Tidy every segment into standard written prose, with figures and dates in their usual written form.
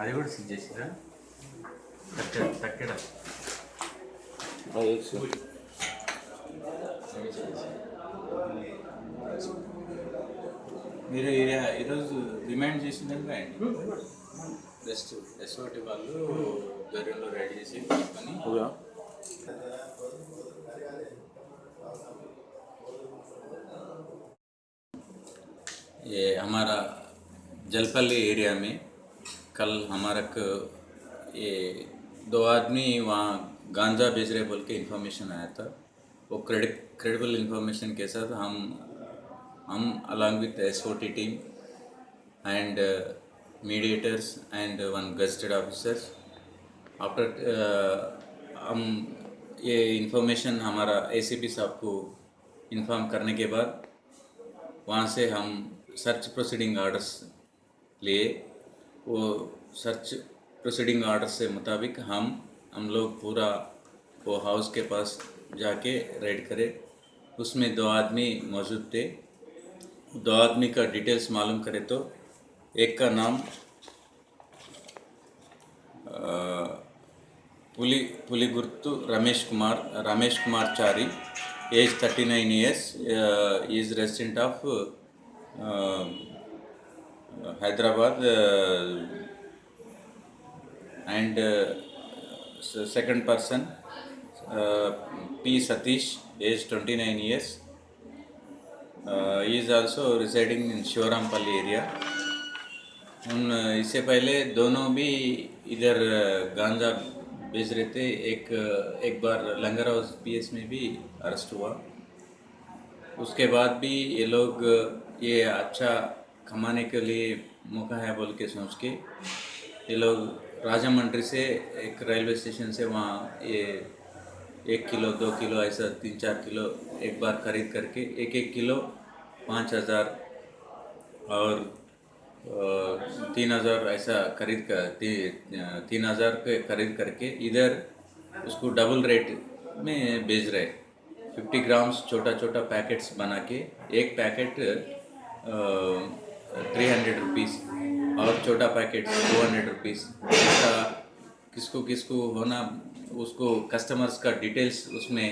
అది కూడా సిజ్ చేసిరా తక్కడ మీరు ఈరోజు రిమైండ్ చేసిందని రాయండి. జస్ట్ ఎస్ఓటి వాళ్ళు గర్రెల్లో రెడీ చేసి తీసుకొని ये हमारा जलपल्ली एरिया में कल हमारा ये 2 आदमी वहाँ गांजा बेच रहे बोल के इन्फॉर्मेशन आया था। वो क्रेडिबल इन्फॉर्मेशन के साथ हम along with SOT team and mediators and 1 gazetted officers after हम ये इन्फॉर्मेशन हमारा एसीपी साहब को इन्फॉर्म करने के बाद वहाँ से हम सर्च प्रोसीडिंग आर्डर्स लिए। वो सर्च प्रोसीडिंग आर्डर से मुताबिक हम लोग पूरा वो हाउस के पास जाके रेड करे। उसमें 2 आदमी मौजूद थे। 2 आदमी का डिटेल्स मालूम करे तो एक का नाम पुली गुर्तु रमेश कुमार चारी, as 39 years, is resident of Hyderabad, and second person P. Satish, age 29 years, he is also residing in Shivarampalli area. इससे पहले दोनों भी इधर गांजा बेच रहे थे। एक बार लंगर हाउस पीएस में भी अरेस्ट हुआ। उसके बाद भी ये लोग ये अच्छा कमाने के लिए मौका है बोल के सोच के ये लोग राजामंड्री से एक रेलवे स्टेशन से वहाँ ये 1 किलो 2 किलो ऐसा 3-4 किलो एक बार खरीद करके 1-1 किलो 5,000 और 3,000 ऐसा खरीद कर 3,000 के खरीद करके इधर उसको डबल रेट में बेच रहे। 50 ग्राम्स छोटा छोटा पैकेट्स बना के एक पैकेट 300 रुपीज़ और छोटा पैकेट 200 रुपीज़। ऐसा किसको होना उसको कस्टमर्स का डिटेल्स उसमें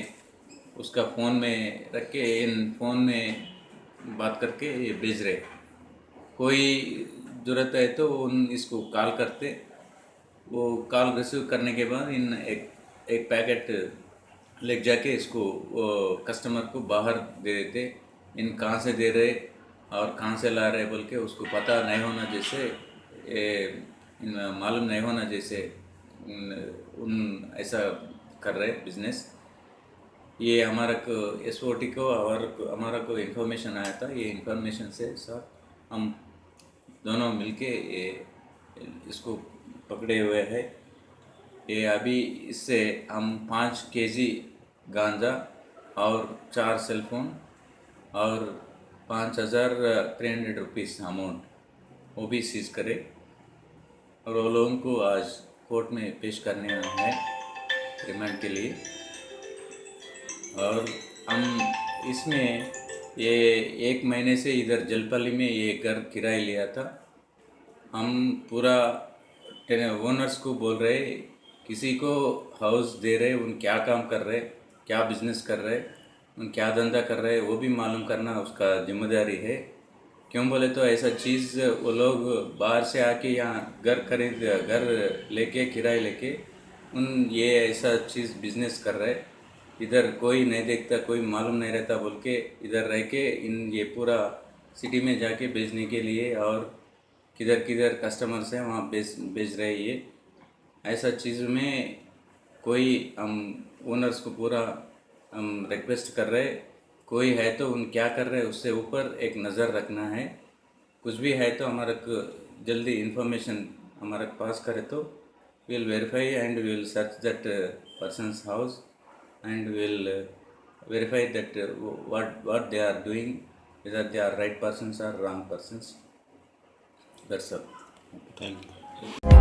उसका फ़ोन में रख के इन फ़ोन में बात करके ये बेच रहे। कोई ज़रूरत है तो इसको कॉल करते। वो कॉल रिसीव करने के बाद इन एक पैकेट ले जाके इसको वो कस्टमर को बाहर दे देते। इन कहाँ से दे रहे और कहाँ से ला रहे बोल के उसको पता नहीं होना जैसे मालूम नहीं होना जैसे उन ऐसा कर रहे बिजनेस। ये हमारा को एसओटी को और हमारा को इन्फॉर्मेशन आया था। ये इन्फॉर्मेशन से सर हम दोनों मिलके ये इसको पकड़े हुए हैं। ये अभी इससे हम 5 केजी गांजा और 4 सेलफोन और 5,300 रुपीज़ अमाउंट वो भी सीज करे और वो लोगों को आज कोर्ट में पेश करने है रिमांड के लिए। और हम इसमें ये 1 महीने से इधर जलपल्ली में ये घर किराए लिया था। हम पूरा ओनर्स को बोल रहे किसी को हाउस दे रहे उन क्या काम कर रहे क्या बिजनेस कर रहे उन क्या धंधा कर रहे वो भी मालूम करना उसका जिम्मेदारी है। क्यों बोले तो ऐसा चीज़ वो लोग बाहर से आके यहाँ घर लेके किराए लेके उन ये ऐसा चीज़ बिजनेस कर रहे। इधर कोई नहीं देखता कोई मालूम नहीं रहता बोल के इधर रह के इन ये पूरा सिटी में जाके बेचने के लिए और किधर कस्टमर्स हैं वहाँ बेच रहे। ये ऐसा चीज़ में कोई हम ओनर्स को पूरा हम रिक्वेस्ट कर रहे कोई है तो उन क्या कर रहे उससे ऊपर एक नज़र रखना है। कुछ भी है तो हमारा जल्दी इन्फॉर्मेशन हमारे पास करे तो we'll verify and we'll search that person's house and we'll verify that what they are doing, whether they are right persons or wrong persons. That's all. Thank you.